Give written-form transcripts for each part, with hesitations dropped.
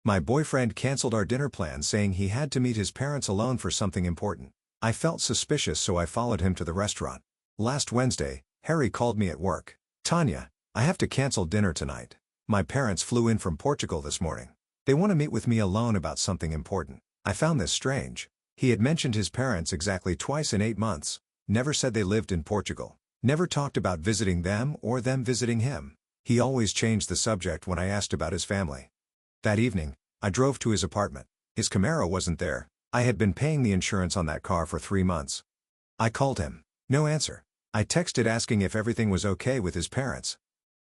My boyfriend canceled our dinner plans saying he had to meet his parents alone for something important. I felt suspicious, so I followed him to the restaurant. Last Wednesday, Harry called me at work. "Tanya, I have to cancel dinner tonight. My parents flew in from Portugal this morning. They want to meet with me alone about something important." I found this strange. He had mentioned his parents exactly twice in 8 months, never said they lived in Portugal, never talked about visiting them or them visiting him. He always changed the subject when I asked about his family. That evening, I drove to his apartment. His Camaro wasn't there. I had been paying the insurance on that car for 3 months. I called him. No answer. I texted asking if everything was okay with his parents.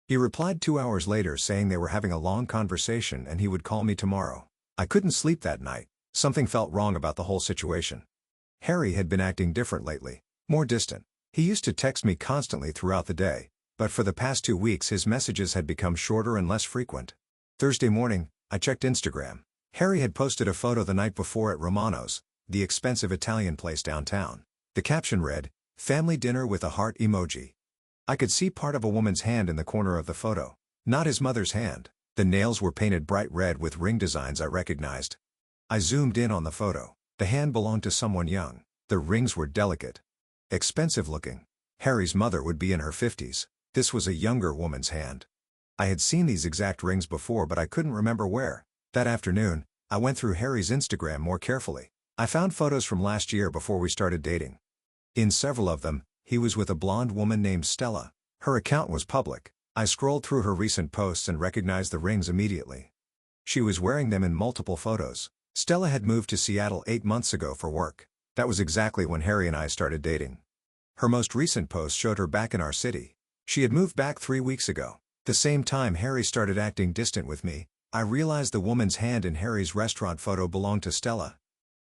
He replied 2 hours later saying they were having a long conversation and he would call me tomorrow. I couldn't sleep that night. Something felt wrong about the whole situation. Harry had been acting different lately, more distant. He used to text me constantly throughout the day, but for the past 2 weeks his messages had become shorter and less frequent. Thursday morning, I checked Instagram. Harry had posted a photo the night before at Romano's, the expensive Italian place downtown. The caption read, "Family dinner with a heart emoji." I could see part of a woman's hand in the corner of the photo, not his mother's hand. The nails were painted bright red with ring designs I recognized. I zoomed in on the photo. The hand belonged to someone young. The rings were delicate, expensive looking. Harry's mother would be in her 50s. This was a younger woman's hand. I had seen these exact rings before, but I couldn't remember where. That afternoon, I went through Harry's Instagram more carefully. I found photos from last year before we started dating. In several of them, he was with a blonde woman named Stella. Her account was public. I scrolled through her recent posts and recognized the rings immediately. She was wearing them in multiple photos. Stella had moved to Seattle 8 months ago for work. That was exactly when Harry and I started dating. Her most recent post showed her back in our city. She had moved back 3 weeks ago. The same time Harry started acting distant with me, I realized the woman's hand in Harry's restaurant photo belonged to Stella,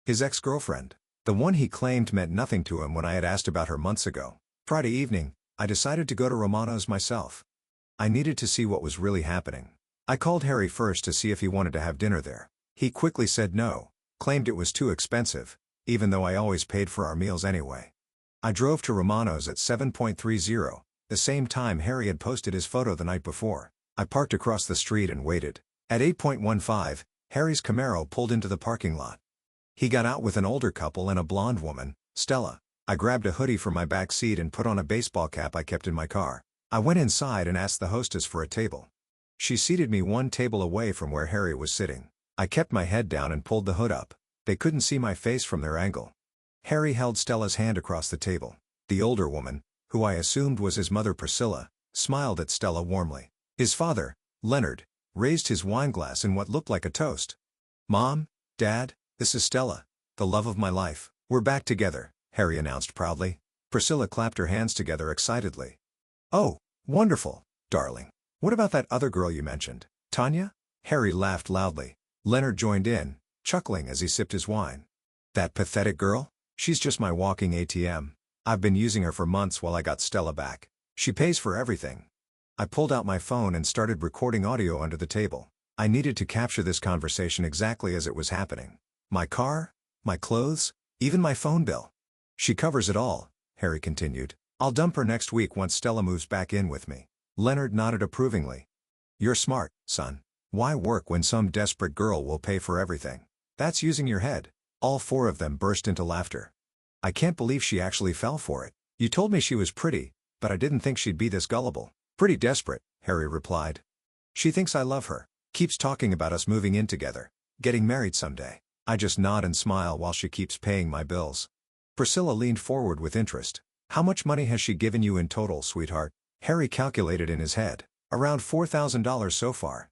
his ex-girlfriend. The one he claimed meant nothing to him when I had asked about her months ago. Friday evening, I decided to go to Romano's myself. I needed to see what was really happening. I called Harry first to see if he wanted to have dinner there. He quickly said no, claimed it was too expensive, even though I always paid for our meals anyway. I drove to Romano's at 7:30, the same time Harry had posted his photo the night before. I parked across the street and waited. At 8:15, Harry's Camaro pulled into the parking lot. He got out with an older couple and a blonde woman, Stella. I grabbed a hoodie from my back seat and put on a baseball cap I kept in my car. I went inside and asked the hostess for a table. She seated me one table away from where Harry was sitting. I kept my head down and pulled the hood up. They couldn't see my face from their angle. Harry held Stella's hand across the table. The older woman, who I assumed was his mother Priscilla, smiled at Stella warmly. His father, Leonard, raised his wineglass in what looked like a toast. "Mom, Dad, this is Stella, the love of my life. We're back together," Harry announced proudly. Priscilla clapped her hands together excitedly. "Oh, wonderful, darling. What about that other girl you mentioned, Tanya?" Harry laughed loudly. Leonard joined in, chuckling as he sipped his wine. "That pathetic girl? She's just my walking ATM. I've been using her for months while I got Stella back. She pays for everything." I pulled out my phone and started recording audio under the table. I needed to capture this conversation exactly as it was happening. My car, my clothes, even my phone bill. "She covers it all," Harry continued. "I'll dump her next week once Stella moves back in with me." Leonard nodded approvingly. "You're smart, son. Why work when some desperate girl will pay for everything? That's using your head." All 4 of them burst into laughter. "I can't believe she actually fell for it. You told me she was pretty, but I didn't think she'd be this gullible." "Pretty desperate," Harry replied. "She thinks I love her, keeps talking about us moving in together, getting married someday. I just nod and smile while she keeps paying my bills." Priscilla leaned forward with interest. "How much money has she given you in total, sweetheart?" Harry calculated in his head. "Around $4,000 so far.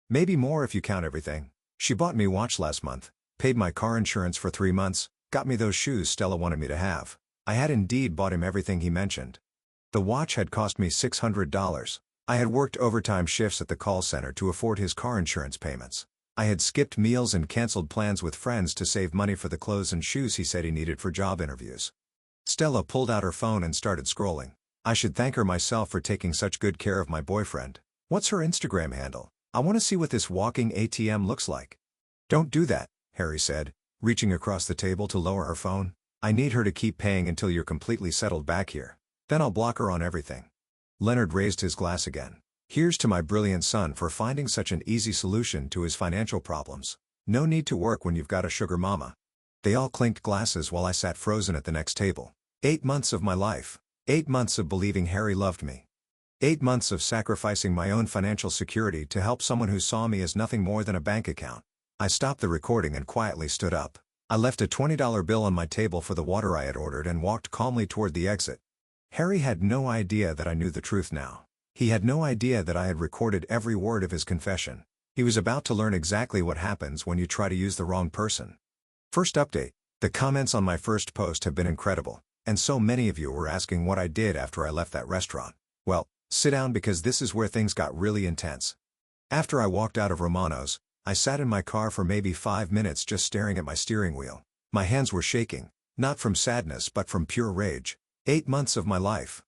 Maybe more if you count everything. She bought me a watch last month, paid my car insurance for 3 months, got me those shoes Stella wanted me to have. I had indeed bought him everything he mentioned. The watch had cost me $600. I had worked overtime shifts at the call center to afford his car insurance payments. I had skipped meals and canceled plans with friends to save money for the clothes and shoes he said he needed for job interviews." Stella pulled out her phone and started scrolling. "I should thank her myself for taking such good care of my boyfriend. What's her Instagram handle? I want to see what this walking ATM looks like." "Don't do that," Harry said, reaching across the table to lower her phone. "I need her to keep paying until you're completely settled back here. Then I'll block her on everything." Leonard raised his glass again. Here's to my brilliant son for finding such an easy solution to his financial problems. No need to work when you've got a sugar mama. They all clinked glasses while I sat frozen at the next table. 8 months of my life. 8 months of believing Harry loved me. 8 months of sacrificing my own financial security to help someone who saw me as nothing more than a bank account. I stopped the recording and quietly stood up. I left a $20 bill on my table for the water I had ordered and walked calmly toward the exit. Harry had no idea that I knew the truth now. He had no idea that I had recorded every word of his confession. He was about to learn exactly what happens when you try to use the wrong person. First update. The comments on my first post have been incredible, and so many of you were asking what I did after I left that restaurant. Well, sit down because this is where things got really intense. After I walked out of Romano's, I sat in my car for maybe 5 minutes just staring at my steering wheel. My hands were shaking, not from sadness but from pure rage. 8 months of my life.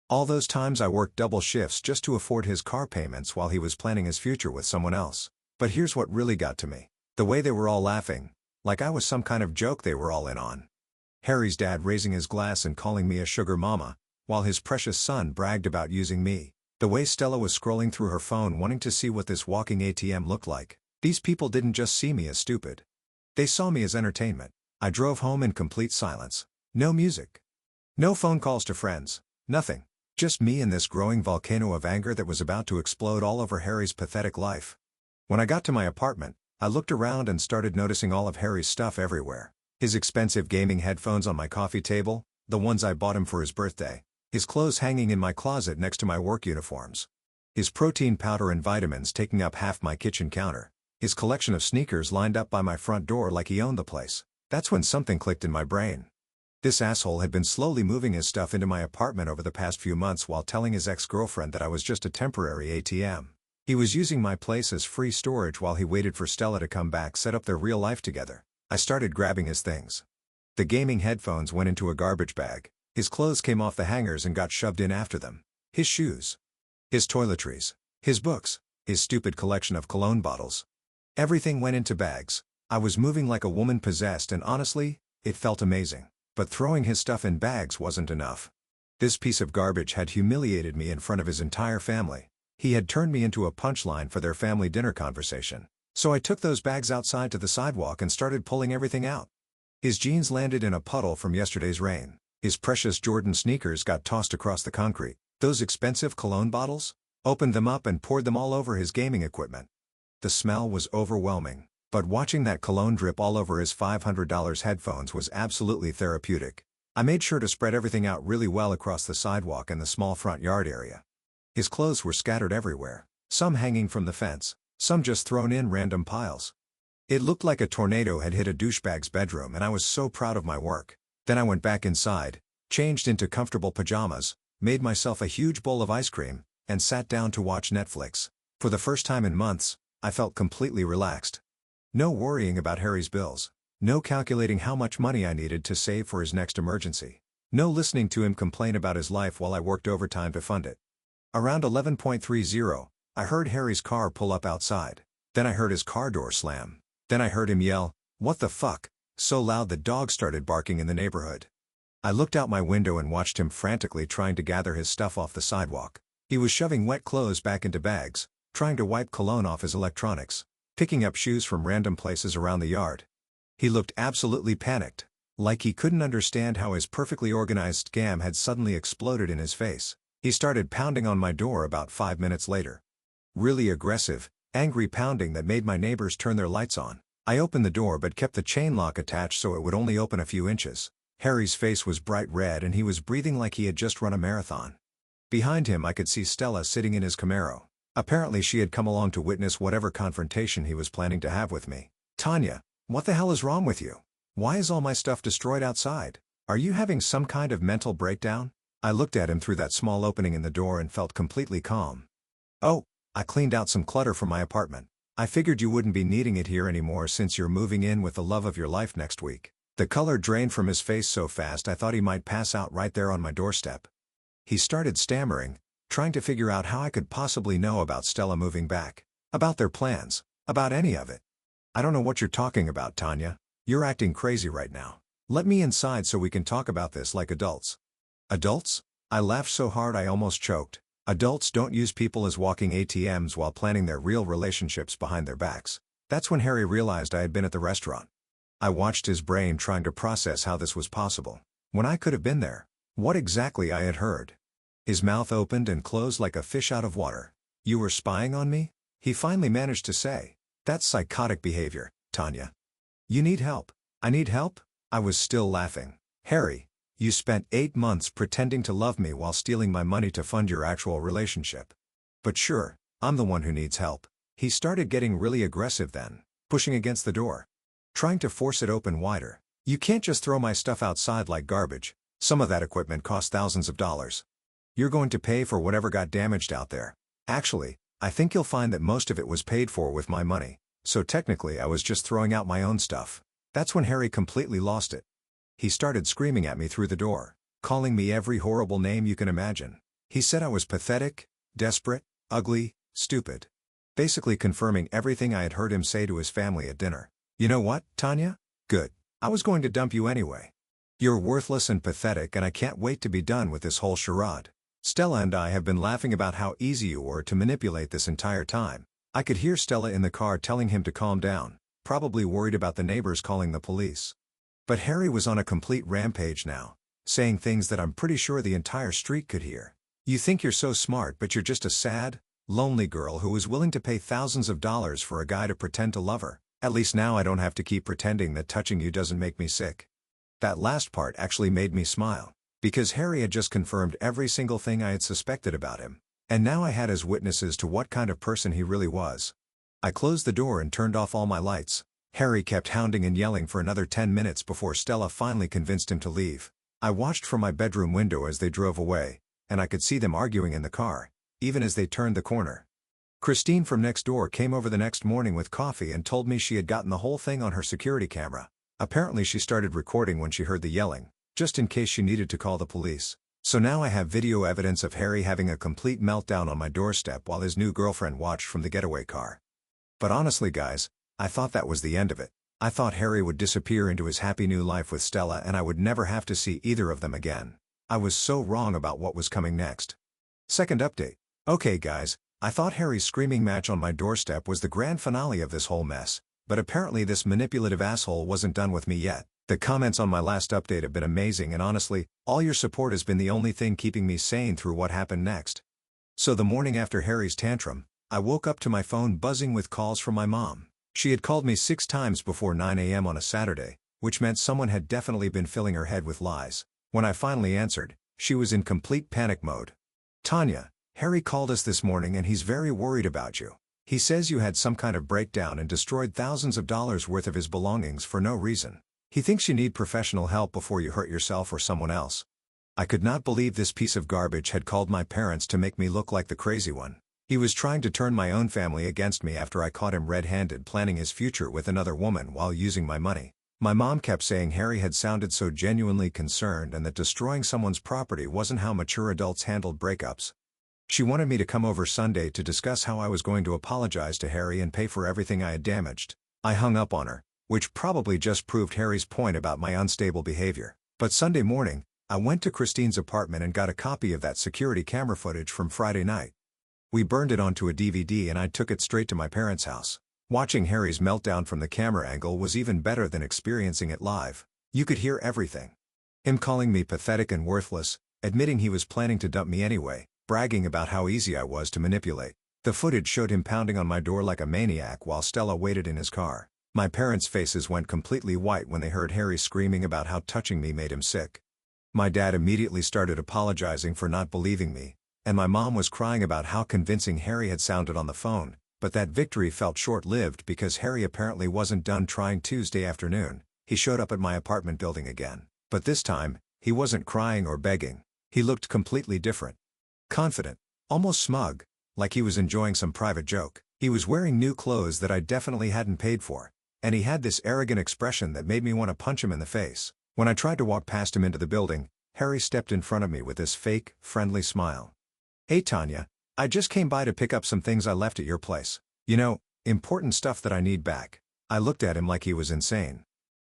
All those times I worked double shifts just to afford his car payments while he was planning his future with someone else. But here's what really got to me. The way they were all laughing. Like I was some kind of joke they were all in on. Harry's dad raising his glass and calling me a sugar mama, while his precious son bragged about using me. The way Stella was scrolling through her phone wanting to see what this walking ATM looked like. These people didn't just see me as stupid. They saw me as entertainment. I drove home in complete silence. No music. No phone calls to friends. Nothing. Just me and this growing volcano of anger that was about to explode all over Harry's pathetic life. When I got to my apartment, I looked around and started noticing all of Harry's stuff everywhere. His expensive gaming headphones on my coffee table, the ones I bought him for his birthday. His clothes hanging in my closet next to my work uniforms. His protein powder and vitamins taking up half my kitchen counter. His collection of sneakers lined up by my front door like he owned the place. That's when something clicked in my brain. This asshole had been slowly moving his stuff into my apartment over the past few months while telling his ex-girlfriend that I was just a temporary ATM. He was using my place as free storage while he waited for Stella to come back set up their real life together. I started grabbing his things. The gaming headphones went into a garbage bag. His clothes came off the hangers and got shoved in after them. His shoes. His toiletries. His books. His stupid collection of cologne bottles. Everything went into bags. I was moving like a woman possessed and honestly, it felt amazing. But throwing his stuff in bags wasn't enough. This piece of garbage had humiliated me in front of his entire family. He had turned me into a punchline for their family dinner conversation. So I took those bags outside to the sidewalk and started pulling everything out. His jeans landed in a puddle from yesterday's rain. His precious Jordan sneakers got tossed across the concrete. Those expensive cologne bottles? Opened them up and poured them all over his gaming equipment. The smell was overwhelming, but watching that cologne drip all over his $500 headphones was absolutely therapeutic. I made sure to spread everything out really well across the sidewalk and the small front yard area. His clothes were scattered everywhere, some hanging from the fence, some just thrown in random piles. It looked like a tornado had hit a douchebag's bedroom and I was so proud of my work. Then I went back inside, changed into comfortable pajamas, made myself a huge bowl of ice cream, and sat down to watch Netflix. For the first time in months, I felt completely relaxed. No worrying about Harry's bills. No calculating how much money I needed to save for his next emergency. No listening to him complain about his life while I worked overtime to fund it. Around 11:30, I heard Harry's car pull up outside. Then I heard his car door slam. Then I heard him yell, "What the fuck?" so loud the dog started barking in the neighborhood. I looked out my window and watched him frantically trying to gather his stuff off the sidewalk. He was shoving wet clothes back into bags, trying to wipe cologne off his electronics, picking up shoes from random places around the yard. He looked absolutely panicked, like he couldn't understand how his perfectly organized scam had suddenly exploded in his face. He started pounding on my door about 5 minutes later. Really aggressive, angry pounding that made my neighbors turn their lights on. I opened the door but kept the chain lock attached so it would only open a few inches. Harry's face was bright red and he was breathing like he had just run a marathon. Behind him I could see Stella sitting in his Camaro. Apparently she had come along to witness whatever confrontation he was planning to have with me. "Tanya, what the hell is wrong with you? Why is all my stuff destroyed outside? Are you having some kind of mental breakdown?" I looked at him through that small opening in the door and felt completely calm. "Oh, I cleaned out some clutter from my apartment. I figured you wouldn't be needing it here anymore since you're moving in with the love of your life next week." The color drained from his face so fast I thought he might pass out right there on my doorstep. He started stammering, trying to figure out how I could possibly know about Stella moving back, about their plans, about any of it. "I don't know what you're talking about, Tanya. You're acting crazy right now. Let me inside so we can talk about this like adults." "Adults?" I laughed so hard I almost choked. Adults don't use people as walking ATMs while planning their real relationships behind their backs. That's when Harry realized I had been at the restaurant. I watched his brain trying to process how this was possible, when I could have been there. What exactly I had heard. His mouth opened and closed like a fish out of water. "You were spying on me?" He finally managed to say. "That's psychotic behavior, Tanya. You need help." "I need help?" I was still laughing. "Harry, you spent 8 months pretending to love me while stealing my money to fund your actual relationship. But sure, I'm the one who needs help." He started getting really aggressive then, pushing against the door, trying to force it open wider. "You can't just throw my stuff outside like garbage. Some of that equipment cost thousands of dollars. You're going to pay for whatever got damaged out there. Actually, I think you'll find that most of it was paid for with my money, so technically I was just throwing out my own stuff." That's when Harry completely lost it. He started screaming at me through the door, calling me every horrible name you can imagine. He said I was pathetic, desperate, ugly, stupid. Basically confirming everything I had heard him say to his family at dinner. "You know what, Tanya? Good. I was going to dump you anyway. You're worthless and pathetic, and I can't wait to be done with this whole charade. Stella and I have been laughing about how easy you were to manipulate this entire time." I could hear Stella in the car telling him to calm down, probably worried about the neighbors calling the police. But Harry was on a complete rampage now, saying things that I'm pretty sure the entire street could hear. "You think you're so smart, but you're just a sad, lonely girl who was willing to pay thousands of dollars for a guy to pretend to love her. At least now I don't have to keep pretending that touching you doesn't make me sick." That last part actually made me smile, because Harry had just confirmed every single thing I had suspected about him, and now I had as witnesses to what kind of person he really was. I closed the door and turned off all my lights. Harry kept hounding and yelling for another 10 minutes before Stella finally convinced him to leave. I watched from my bedroom window as they drove away, and I could see them arguing in the car, even as they turned the corner. Christine from next door came over the next morning with coffee and told me she had gotten the whole thing on her security camera. Apparently she started recording when she heard the yelling, just in case she needed to call the police. So now I have video evidence of Harry having a complete meltdown on my doorstep while his new girlfriend watched from the getaway car. But honestly guys, I thought that was the end of it. I thought Harry would disappear into his happy new life with Stella and I would never have to see either of them again. I was so wrong about what was coming next. Second update. Okay guys, I thought Harry's screaming match on my doorstep was the grand finale of this whole mess, but apparently this manipulative asshole wasn't done with me yet. The comments on my last update have been amazing, and honestly, all your support has been the only thing keeping me sane through what happened next. So the morning after Harry's tantrum, I woke up to my phone buzzing with calls from my mom. She had called me 6 times before 9 a.m. on a Saturday, which meant someone had definitely been filling her head with lies. When I finally answered, she was in complete panic mode. "Tanya, Harry called us this morning and he's very worried about you. He says you had some kind of breakdown and destroyed thousands of dollars worth of his belongings for no reason. He thinks you need professional help before you hurt yourself or someone else." I could not believe this piece of garbage had called my parents to make me look like the crazy one. He was trying to turn my own family against me after I caught him red-handed planning his future with another woman while using my money. My mom kept saying Harry had sounded so genuinely concerned and that destroying someone's property wasn't how mature adults handled breakups. She wanted me to come over Sunday to discuss how I was going to apologize to Harry and pay for everything I had damaged. I hung up on her, which probably just proved Harry's point about my unstable behavior. But Sunday morning, I went to Christine's apartment and got a copy of that security camera footage from Friday night. We burned it onto a DVD and I took it straight to my parents' house. Watching Harry's meltdown from the camera angle was even better than experiencing it live. You could hear everything. Him calling me pathetic and worthless, admitting he was planning to dump me anyway, bragging about how easy I was to manipulate. The footage showed him pounding on my door like a maniac while Stella waited in his car. My parents' faces went completely white when they heard Harry screaming about how touching me made him sick. My dad immediately started apologizing for not believing me, and my mom was crying about how convincing Harry had sounded on the phone, but that victory felt short-lived because Harry apparently wasn't done trying. Tuesday afternoon, he showed up at my apartment building again, but this time, he wasn't crying or begging. He looked completely different. Confident, almost smug, like he was enjoying some private joke. He was wearing new clothes that I definitely hadn't paid for, and he had this arrogant expression that made me want to punch him in the face. When I tried to walk past him into the building, Harry stepped in front of me with this fake, friendly smile. "Hey Tanya, I just came by to pick up some things I left at your place. You know, important stuff that I need back." I looked at him like he was insane.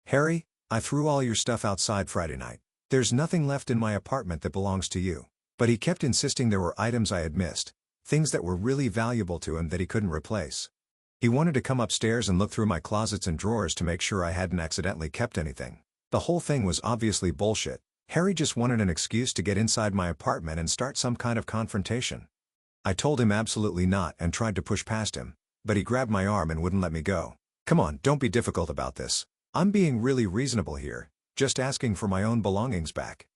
"Harry, I threw all your stuff outside Friday night. There's nothing left in my apartment that belongs to you." But he kept insisting there were items I had missed, things that were really valuable to him that he couldn't replace. He wanted to come upstairs and look through my closets and drawers to make sure I hadn't accidentally kept anything. The whole thing was obviously bullshit. Harry just wanted an excuse to get inside my apartment and start some kind of confrontation. I told him absolutely not and tried to push past him, but he grabbed my arm and wouldn't let me go. Come on, don't be difficult about this. I'm being really reasonable here, just asking for my own belongings back.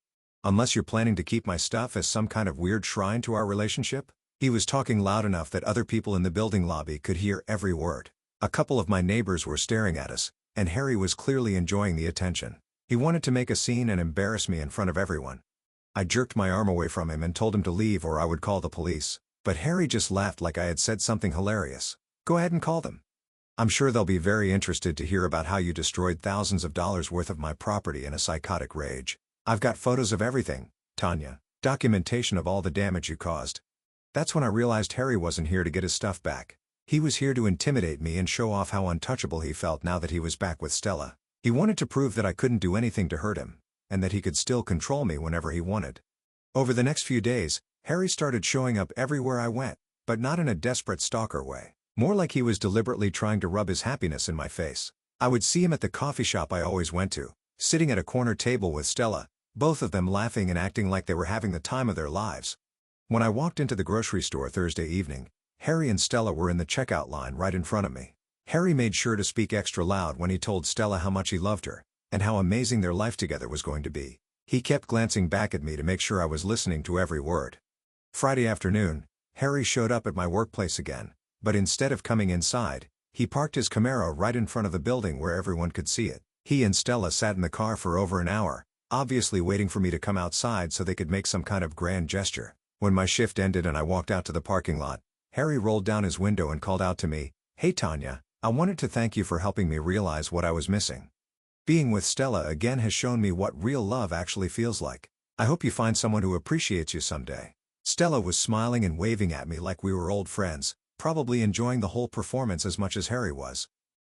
Unless you're planning to keep my stuff as some kind of weird shrine to our relationship? He was talking loud enough that other people in the building lobby could hear every word. A couple of my neighbors were staring at us, and Harry was clearly enjoying the attention. He wanted to make a scene and embarrass me in front of everyone. I jerked my arm away from him and told him to leave or I would call the police, but Harry just laughed like I had said something hilarious. Go ahead and call them. I'm sure they'll be very interested to hear about how you destroyed thousands of dollars worth of my property in a psychotic rage. I've got photos of everything, Tanya, documentation of all the damage you caused. That's when I realized Harry wasn't here to get his stuff back. He was here to intimidate me and show off how untouchable he felt now that he was back with Stella. He wanted to prove that I couldn't do anything to hurt him, and that he could still control me whenever he wanted. Over the next few days, Harry started showing up everywhere I went, but not in a desperate stalker way. More like he was deliberately trying to rub his happiness in my face. I would see him at the coffee shop I always went to, sitting at a corner table with Stella, both of them laughing and acting like they were having the time of their lives. When I walked into the grocery store Thursday evening, Harry and Stella were in the checkout line right in front of me. Harry made sure to speak extra loud when he told Stella how much he loved her, and how amazing their life together was going to be. He kept glancing back at me to make sure I was listening to every word. Friday afternoon, Harry showed up at my workplace again, but instead of coming inside, he parked his Camaro right in front of the building where everyone could see it. He and Stella sat in the car for over an hour, obviously waiting for me to come outside so they could make some kind of grand gesture. When my shift ended and I walked out to the parking lot, Harry rolled down his window and called out to me, "Hey Tanya, I wanted to thank you for helping me realize what I was missing. Being with Stella again has shown me what real love actually feels like. I hope you find someone who appreciates you someday." Stella was smiling and waving at me like we were old friends, probably enjoying the whole performance as much as Harry was.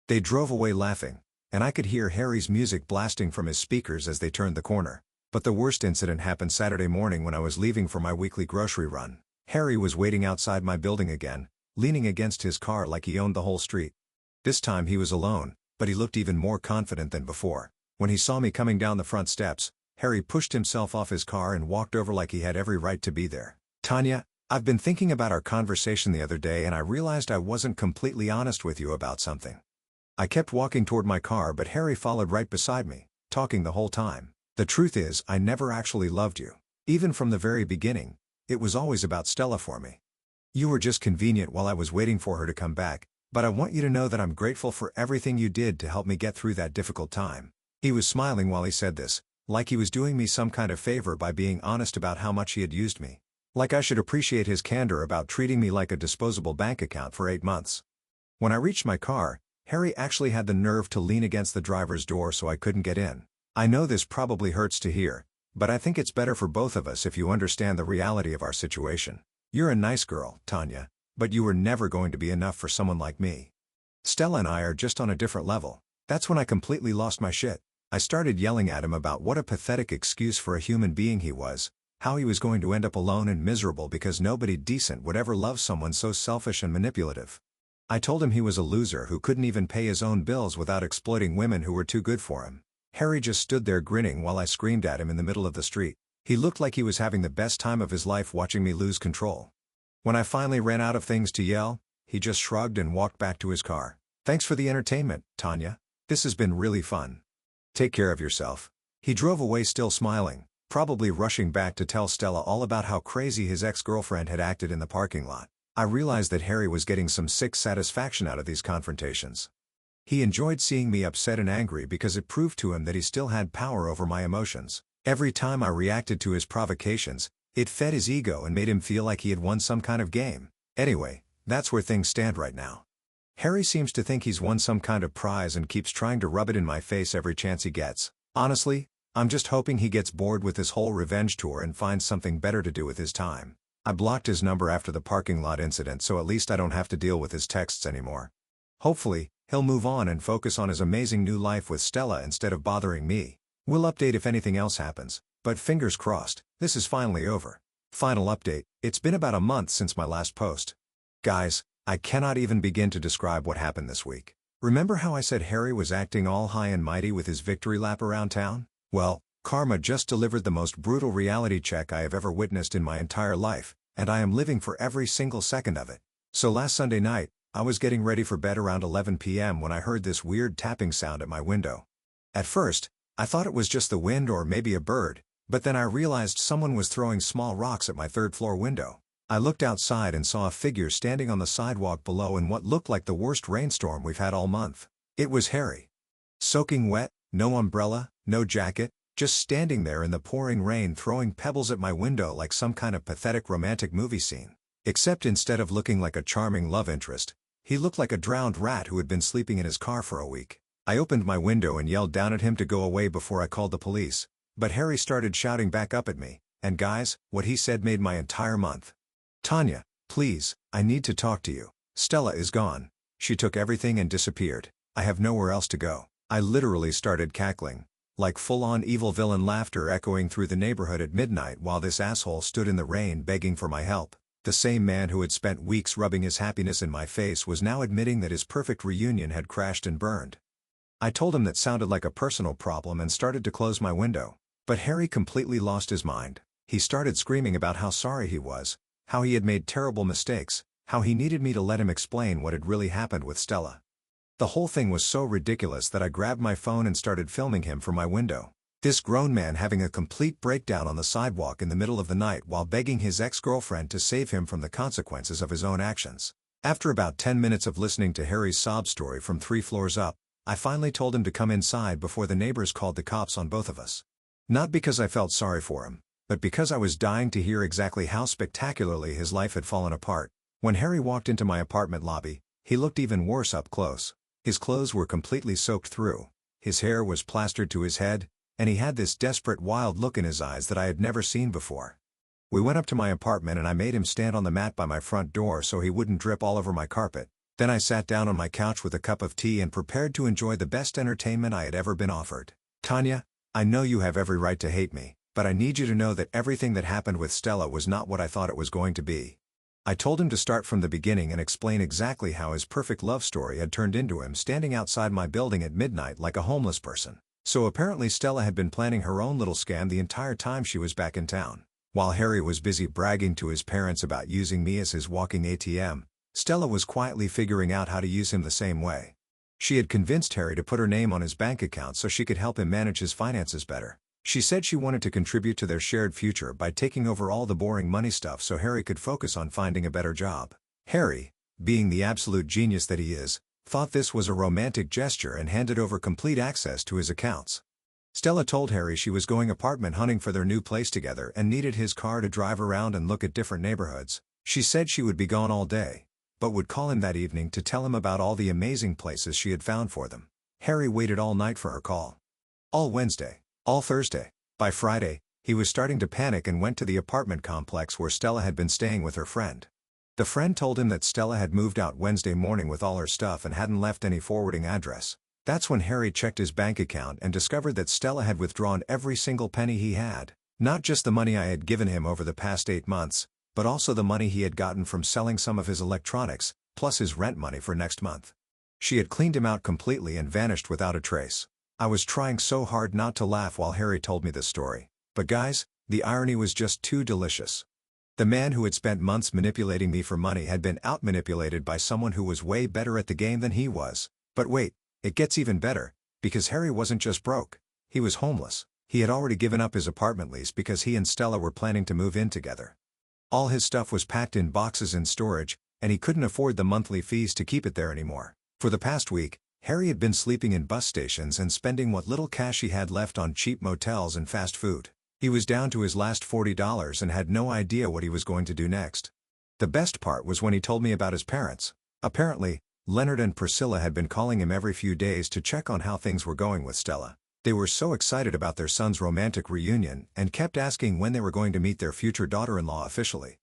They drove away laughing, and I could hear Harry's music blasting from his speakers as they turned the corner. But the worst incident happened Saturday morning when I was leaving for my weekly grocery run. Harry was waiting outside my building again, leaning against his car like he owned the whole street. This time he was alone, but he looked even more confident than before. When he saw me coming down the front steps, Harry pushed himself off his car and walked over like he had every right to be there. "Tanya, I've been thinking about our conversation the other day and I realized I wasn't completely honest with you about something." I kept walking toward my car but Harry followed right beside me, talking the whole time. "The truth is, I never actually loved you. Even from the very beginning, it was always about Stella for me. You were just convenient while I was waiting for her to come back, but I want you to know that I'm grateful for everything you did to help me get through that difficult time." He was smiling while he said this, like he was doing me some kind of favor by being honest about how much he had used me. Like I should appreciate his candor about treating me like a disposable bank account for 8 months. When I reached my car, Harry actually had the nerve to lean against the driver's door so I couldn't get in. I know this probably hurts to hear, but I think it's better for both of us if you understand the reality of our situation. You're a nice girl, Tanya, but you were never going to be enough for someone like me. Stella and I are just on a different level. That's when I completely lost my shit. I started yelling at him about what a pathetic excuse for a human being he was, how he was going to end up alone and miserable because nobody decent would ever love someone so selfish and manipulative. I told him he was a loser who couldn't even pay his own bills without exploiting women who were too good for him. Harry just stood there grinning while I screamed at him in the middle of the street. He looked like he was having the best time of his life watching me lose control. When I finally ran out of things to yell, he just shrugged and walked back to his car. "Thanks for the entertainment, Tanya. This has been really fun. Take care of yourself." He drove away still smiling, probably rushing back to tell Stella all about how crazy his ex-girlfriend had acted in the parking lot. I realized that Harry was getting some sick satisfaction out of these confrontations. He enjoyed seeing me upset and angry because it proved to him that he still had power over my emotions. Every time I reacted to his provocations, it fed his ego and made him feel like he had won some kind of game. Anyway, that's where things stand right now. Harry seems to think he's won some kind of prize and keeps trying to rub it in my face every chance he gets. Honestly, I'm just hoping he gets bored with his whole revenge tour and finds something better to do with his time. I blocked his number after the parking lot incident so at least I don't have to deal with his texts anymore. Hopefully, he'll move on and focus on his amazing new life with Stella instead of bothering me. We'll update if anything else happens, but fingers crossed, this is finally over. Final update, it's been about a month since my last post. Guys, I cannot even begin to describe what happened this week. Remember how I said Harry was acting all high and mighty with his victory lap around town? Well, karma just delivered the most brutal reality check I have ever witnessed in my entire life, and I am living for every single second of it. So last Sunday night, I was getting ready for bed around 11 p.m. when I heard this weird tapping sound at my window. At first, I thought it was just the wind or maybe a bird, but then I realized someone was throwing small rocks at my third-floor window. I looked outside and saw a figure standing on the sidewalk below in what looked like the worst rainstorm we've had all month. It was Harry. Soaking wet, no umbrella, no jacket, just standing there in the pouring rain throwing pebbles at my window like some kind of pathetic romantic movie scene. Except instead of looking like a charming love interest, he looked like a drowned rat who had been sleeping in his car for a week. I opened my window and yelled down at him to go away before I called the police, but Harry started shouting back up at me, and guys, what he said made my entire month. "Tanya, please, I need to talk to you. Stella is gone. She took everything and disappeared. I have nowhere else to go." I literally started cackling, like full-on evil villain laughter echoing through the neighborhood at midnight while this asshole stood in the rain begging for my help. The same man who had spent weeks rubbing his happiness in my face was now admitting that his perfect reunion had crashed and burned. I told him that sounded like a personal problem and started to close my window. But Harry completely lost his mind. He started screaming about how sorry he was, how he had made terrible mistakes, how he needed me to let him explain what had really happened with Stella. The whole thing was so ridiculous that I grabbed my phone and started filming him from my window. This grown man having a complete breakdown on the sidewalk in the middle of the night while begging his ex-girlfriend to save him from the consequences of his own actions. After about 10 minutes of listening to Harry's sob story from 3 floors up, I finally told him to come inside before the neighbors called the cops on both of us. Not because I felt sorry for him, but because I was dying to hear exactly how spectacularly his life had fallen apart. When Harry walked into my apartment lobby, he looked even worse up close. His clothes were completely soaked through, his hair was plastered to his head, and he had this desperate wild look in his eyes that I had never seen before. We went up to my apartment and I made him stand on the mat by my front door so he wouldn't drip all over my carpet. Then I sat down on my couch with a cup of tea and prepared to enjoy the best entertainment I had ever been offered. "Tanya, I know you have every right to hate me, but I need you to know that everything that happened with Stella was not what I thought it was going to be." I told him to start from the beginning and explain exactly how his perfect love story had turned into him standing outside my building at midnight like a homeless person. So apparently Stella had been planning her own little scam the entire time she was back in town. While Harry was busy bragging to his parents about using me as his walking ATM, Stella was quietly figuring out how to use him the same way. She had convinced Harry to put her name on his bank account so she could help him manage his finances better. She said she wanted to contribute to their shared future by taking over all the boring money stuff so Harry could focus on finding a better job. Harry, being the absolute genius that he is, thought this was a romantic gesture and handed over complete access to his accounts. Stella told Harry she was going apartment hunting for their new place together and needed his car to drive around and look at different neighborhoods. She said she would be gone all day, but would call him that evening to tell him about all the amazing places she had found for them. Harry waited all night for her call. All Wednesday, all Thursday. By Friday, he was starting to panic and went to the apartment complex where Stella had been staying with her friend. The friend told him that Stella had moved out Wednesday morning with all her stuff and hadn't left any forwarding address. That's when Harry checked his bank account and discovered that Stella had withdrawn every single penny he had. Not just the money I had given him over the past 8 months, but also the money he had gotten from selling some of his electronics, plus his rent money for next month. She had cleaned him out completely and vanished without a trace. I was trying so hard not to laugh while Harry told me this story. But guys, the irony was just too delicious. The man who had spent months manipulating me for money had been out-manipulated by someone who was way better at the game than he was. But wait, it gets even better, because Harry wasn't just broke, he was homeless. He had already given up his apartment lease because he and Stella were planning to move in together. All his stuff was packed in boxes in storage, and he couldn't afford the monthly fees to keep it there anymore. For the past week, Harry had been sleeping in bus stations and spending what little cash he had left on cheap motels and fast food. He was down to his last $40 and had no idea what he was going to do next. The best part was when he told me about his parents. Apparently, Leonard and Priscilla had been calling him every few days to check on how things were going with Stella. They were so excited about their son's romantic reunion and kept asking when they were going to meet their future daughter-in-law officially.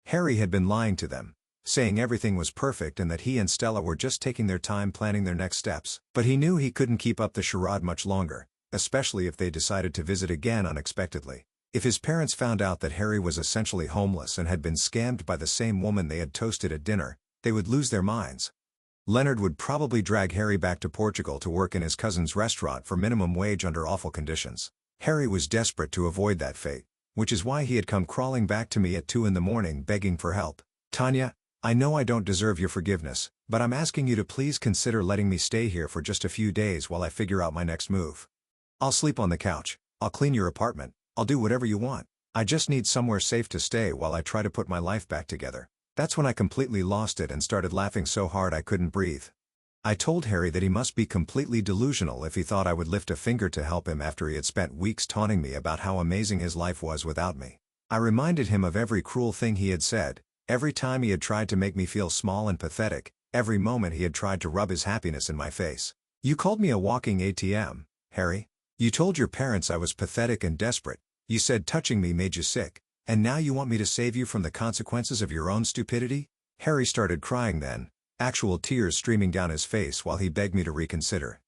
Harry had been lying to them, saying everything was perfect and that he and Stella were just taking their time planning their next steps. But he knew he couldn't keep up the charade much longer, especially if they decided to visit again unexpectedly. If his parents found out that Harry was essentially homeless and had been scammed by the same woman they had toasted at dinner, they would lose their minds. Leonard would probably drag Harry back to Portugal to work in his cousin's restaurant for minimum wage under awful conditions. Harry was desperate to avoid that fate, which is why he had come crawling back to me at 2 in the morning begging for help. "Tanya, I know I don't deserve your forgiveness, but I'm asking you to please consider letting me stay here for just a few days while I figure out my next move. I'll sleep on the couch, I'll clean your apartment, I'll do whatever you want. I just need somewhere safe to stay while I try to put my life back together." That's when I completely lost it and started laughing so hard I couldn't breathe. I told Harry that he must be completely delusional if he thought I would lift a finger to help him after he had spent weeks taunting me about how amazing his life was without me. I reminded him of every cruel thing he had said, every time he had tried to make me feel small and pathetic, every moment he had tried to rub his happiness in my face. "You called me a walking ATM, Harry. You told your parents I was pathetic and desperate. You said touching me made you sick. And now you want me to save you from the consequences of your own stupidity?" Harry started crying then, actual tears streaming down his face while he begged me to reconsider.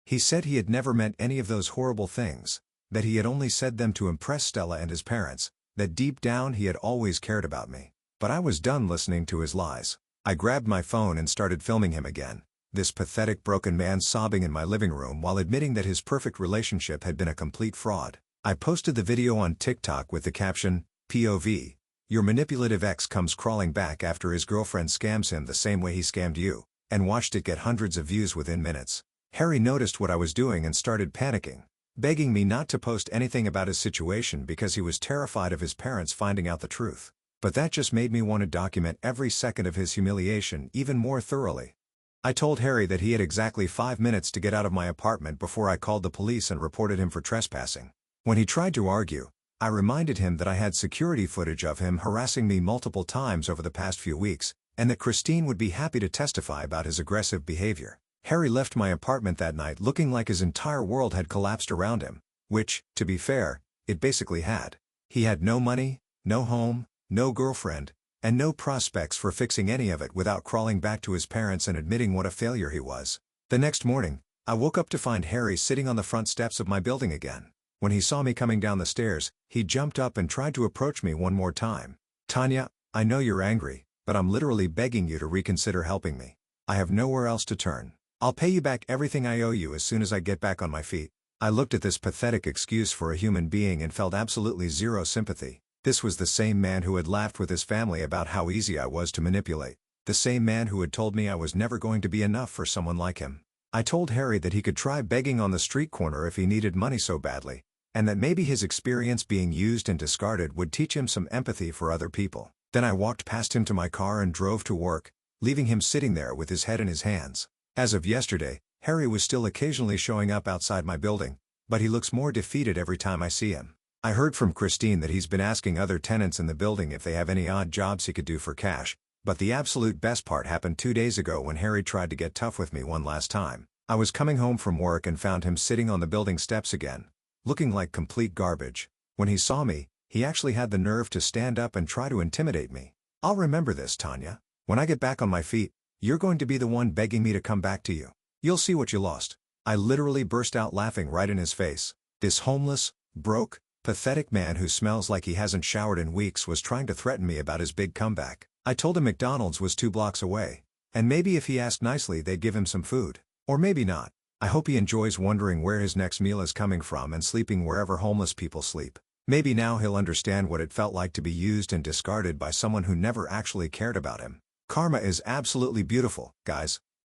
He said he had never meant any of those horrible things, that he had only said them to impress Stella and his parents, that deep down he had always cared about me. But I was done listening to his lies. I grabbed my phone and started filming him again, this pathetic broken man sobbing in my living room while admitting that his perfect relationship had been a complete fraud. I posted the video on TikTok with the caption, "POV, your manipulative ex comes crawling back after his girlfriend scams him the same way he scammed you," and watched it get hundreds of views within minutes. Harry noticed what I was doing and started panicking, begging me not to post anything about his situation because he was terrified of his parents finding out the truth. But that just made me want to document every second of his humiliation even more thoroughly. I told Harry that he had exactly 5 minutes to get out of my apartment before I called the police and reported him for trespassing. When he tried to argue, I reminded him that I had security footage of him harassing me multiple times over the past few weeks, and that Christine would be happy to testify about his aggressive behavior. Harry left my apartment that night looking like his entire world had collapsed around him, which, to be fair, it basically had. He had no money, no home, no girlfriend, and no prospects for fixing any of it without crawling back to his parents and admitting what a failure he was. The next morning, I woke up to find Harry sitting on the front steps of my building again. When he saw me coming down the stairs, he jumped up and tried to approach me one more time. "Tanya, I know you're angry, but I'm literally begging you to reconsider helping me. I have nowhere else to turn. I'll pay you back everything I owe you as soon as I get back on my feet." I looked at this pathetic excuse for a human being and felt absolutely zero sympathy. This was the same man who had laughed with his family about how easy I was to manipulate. The same man who had told me I was never going to be enough for someone like him. I told Harry that he could try begging on the street corner if he needed money so badly, and that maybe his experience being used and discarded would teach him some empathy for other people. Then I walked past him to my car and drove to work, leaving him sitting there with his head in his hands. As of yesterday, Harry was still occasionally showing up outside my building, but he looks more defeated every time I see him. I heard from Christine that he's been asking other tenants in the building if they have any odd jobs he could do for cash, but the absolute best part happened 2 days ago when Harry tried to get tough with me one last time. I was coming home from work and found him sitting on the building steps again, looking like complete garbage. When he saw me, he actually had the nerve to stand up and try to intimidate me. "I'll remember this, Tanya. When I get back on my feet, you're going to be the one begging me to come back to you. You'll see what you lost." I literally burst out laughing right in his face. This homeless, broke, pathetic man who smells like he hasn't showered in weeks was trying to threaten me about his big comeback. I told him McDonald's was 2 blocks away, and maybe if he asked nicely they'd give him some food. Or maybe not. I hope he enjoys wondering where his next meal is coming from and sleeping wherever homeless people sleep. Maybe now he'll understand what it felt like to be used and discarded by someone who never actually cared about him. Karma is absolutely beautiful, guys.